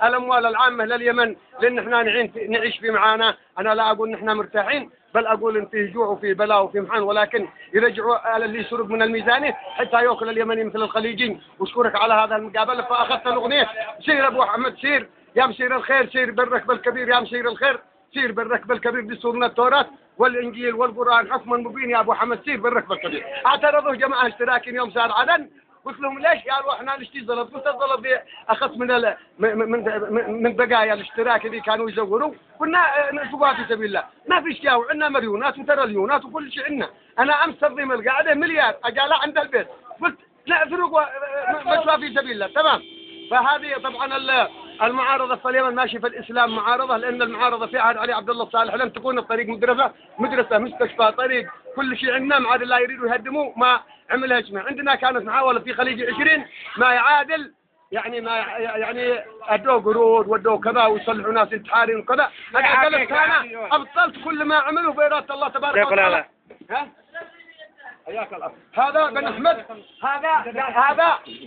الأموال العامة لليمن، لأن احنا نعيش في معانا. أنا لا أقول نحن مرتاحين، بل أقول إن فيه جوع وفيه بلاء وفيه محن، ولكن يرجعوا اللي يسرق من الميزانية حتى يأكل اليمني مثل الخليجيين. وأشكرك على هذا المقابلة. فأخذت الأغنية سير أبو أحمد سير يا مسير الخير، سير بالركب الكبير يا مسير الخير، سير بالركب الكبير دستورنا التوراة والإنجيل والقرآن حكما مبين يا أبو حمد سير بالركب الكبير. اعترضوا جماعة اشتراكيين يوم صار عدن، قلت لهم ليش؟ قالوا احنا نشتي زلط. قلت الزلط دي اخذت من بقايا الاشتراك اللي كانوا يزوروا، كنا نسوقها في سبيل الله. ما فيش جاو، عندنا مليونات وتريليونات وكل شيء عندنا. انا امس تنظيم القاعده مليار اجالها عند البيت، قلت نسوق مسوى في سبيل الله. تمام. فهذه طبعا المعارضه في اليمن ماشي في الاسلام معارضه، لان المعارضه في عهد علي عبد الله الصالح لم تكون الطريق مدرسه مستشفى طريق كل شيء عندنا. ما عاد لا يريدوا يهدموا ما عملها جميع. عندنا كانت محاوله في خليج 20 ما يعادل يعني ادوا قروض ودوا كذا ويصلحوا ناس انتحارين وكذا. انا كان ابطلت كل ما عملوا باراده الله تبارك وتعالى. ها حياك الله. هذا بن احمد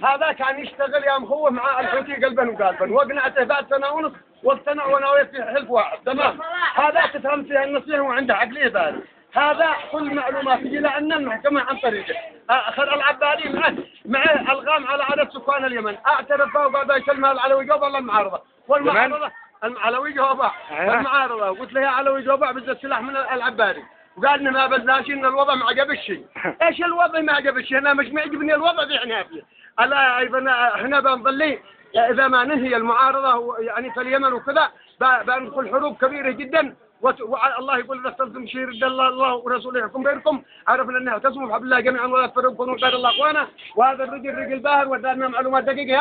هذا كان يشتغل يا مخوه مع الحوثي قلبا وقالبا، واقنعته بعد سنه ونص واقتنع ونويت في حلف واحد. تمام. هذا تفهم فيها النصيحه وعنده عقليه ثانيه. هذا كل معلومات تجي لنا المحكمه عن طريقه. اخذ العبادي مع الغام على عدد سكان اليمن، اعترف وقعد يسلمها العلوي جواب ولا المعارضه. والمعارضه العلوي جواب المعارضه، قلت له يا علوي جواب بز السلاح من العبادي، وقال لنا ما بزناش ان الوضع ما عجبش. ايش الوضع ما عجبش؟ انا مش معجبني الوضع ذي احنا فيه. الا ايضا احنا بنظلي اذا ما ننهي المعارضه يعني في اليمن وكذا بندخل حروب كبيره جدا. والله يقول اذا استلزم شيء رد الله ورسوله يحكم بينكم، عرفنا ان اعتصموا بحبل الله جميعا ولا تفرقوا كونوا عباد الله اخوانا. وهذا الرجل رجل باهر ودانا معلومات دقيقه.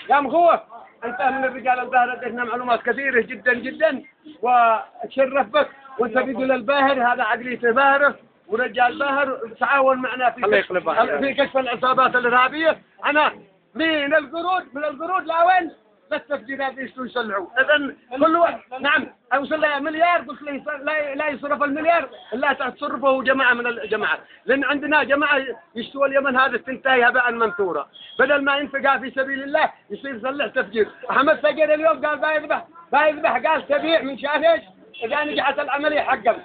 يا مخوه انت من الرجال الباهر، اديتنا معلومات كثيره جدا جدا وتشرف بك. وانت رجل الباهر، هذا عقليته باهره ورجال باهر تعاون معنا في كشف العصابات الارهابيه. انا من القرود لا وين التفجيرات يصلحوا. اذا كل نعم اوصل له مليار، قلت له لا يصرف المليار الا تصرفه جماعه من الجماعات، لان عندنا جماعه يشتوا اليمن هذا تنتهي هباء منثورا. بدل ما ينفقها في سبيل الله يصير يصلح تفجير. احمد سجل اليوم قال بايذبح قال تبيع من شاف ايش؟ اذا نجحت العمليه حقا.